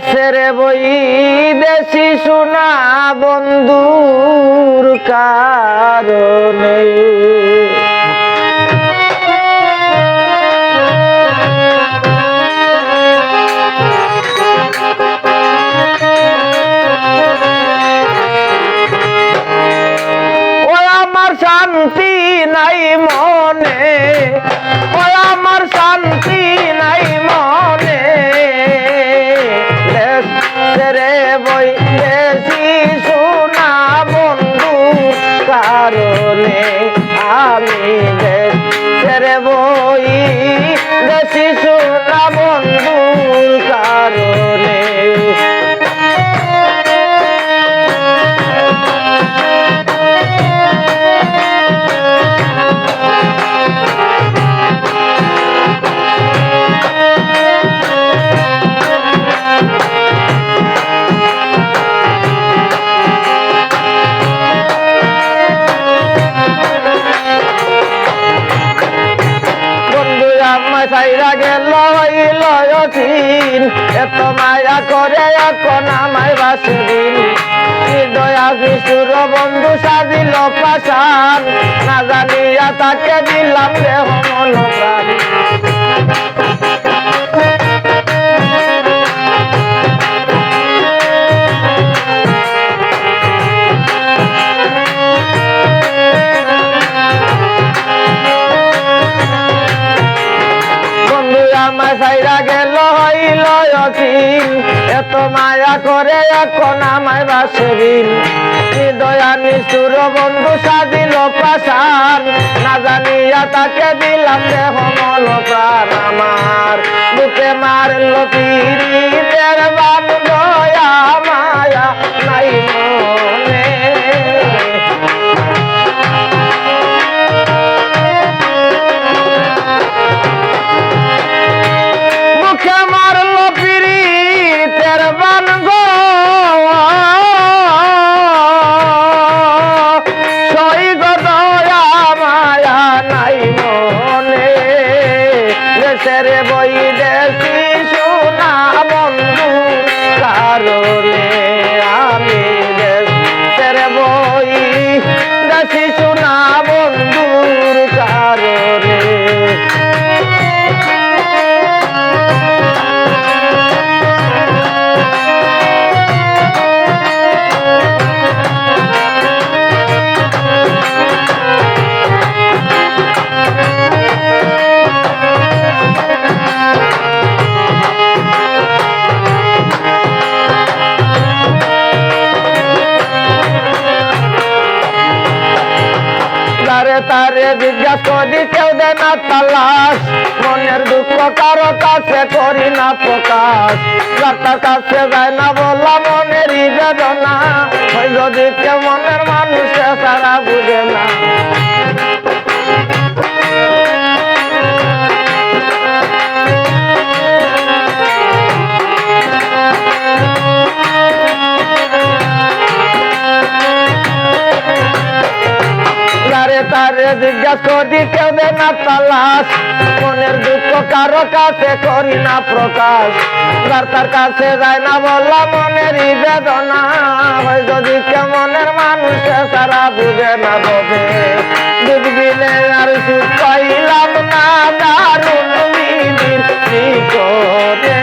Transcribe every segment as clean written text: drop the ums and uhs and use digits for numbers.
সেরে বই দেশি সোনা বন্ধুর কারণে শান্তি নাই মনে, ও আমার শান্তি নাই মনে, রে বই দেশি সোনা বন্ধু কারণে আমি রে বই দেশি সোনা বন্ধুর কারণে সাইরা গেল হইল অচিন এত মায়া করে এখন আমায় বাসিন দয়া বিষ্ণুর বন্ধু সাজিল পাশান না জানিয়া তাকে দিলাম দেহ মন প্রাণ সাইরা গেল হইল অচিন এত মায়া করে এখন আমায় বাসবিন দয়া নিষ্ঠুর বন্ধু সাজিল পাশান না জানিয়া তাকে দিলাম দেহ মন প্রাণ আমার বুকে মারল পীড়িতের বান দয়া মায়া নাই মনে রে বই দেশি সোনা বন্ধু কারণে আমি রে বই দেশি সোনা বন্ধুর কারণে তারে জিজ্ঞাসা করি কেউ দে না তালাশ মনের দুঃখ কারো কাছে করি না প্রকাশ যার কাছে যায় না বলা মনেরই বেদনা যদি কেউ মনের মানুষে সারা বুঝে না তারে জিজ্ঞাসা করি কেউ দে না তালাশ মনের দুঃখ কারো কাছে করি না প্রকাশ যার তার কাছে যায় না বলা মনেরই বেদনা যদি কেউ মনের মানুষে সারা বুঝে না বলে বুঝবিলে আর সুখ পাইলাম না দারুণ বিধির করে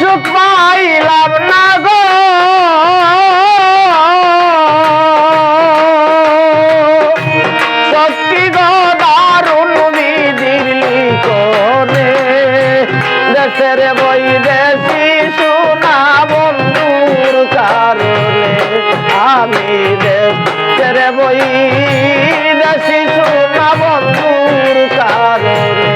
সুখ পাইলাম না গো সত্যি গো দারুণ বিধির করে দেশের বই দেশি সোনা বন্ধুর কারণে আমি দেশের বই দেশি সোনা বন্ধুর কারণে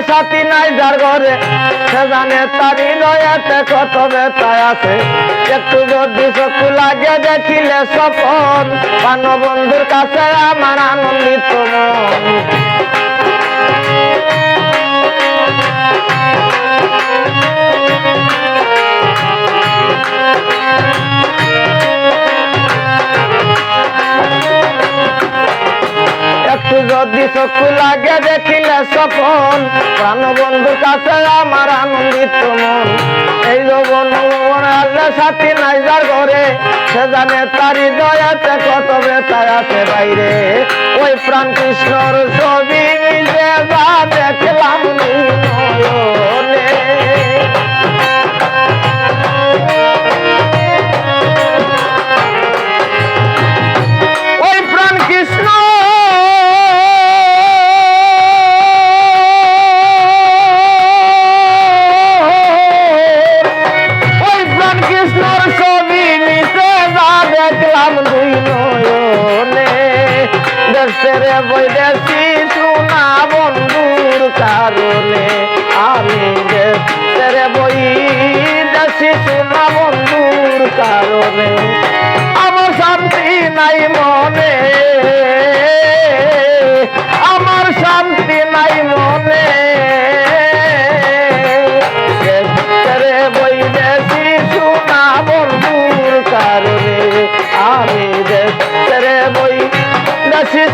সাথী নাই যার ঘরে সে জানে তার হৃদয়েতে কত ব্যথা আছে একটু যদি চক্ষু লাগে দেখিলে স্বপন প্রাণ বন্ধুর কাছে আমার আনন্দিত মন একটু যদি চক্ষু লাগে দেখিলে স্বপন প্রাণ বন্ধুর কাছে আমার আনন্দিত মন এই যৌবন আল্লাহ সাথী নাই যার ঘরে সে জানে তার হৃদয়েতে কত ব্যথা আছে বাইরে ওই প্রাণ কৃষ্ণর ছবি নিজে যা দেখলাম নয়নে ওই প্রাণ কৃষ্ণ রে বৈদেশি সোনা বন্ধুর কারণে আমি রে বৈদেশি সোনা বন্ধুর কারণে আমার শান্তি নাই মনে আমার শান্তি নাই মনে রে বৈদেশি সোনা বন্ধুর কারণে আমি রে বৈদেশি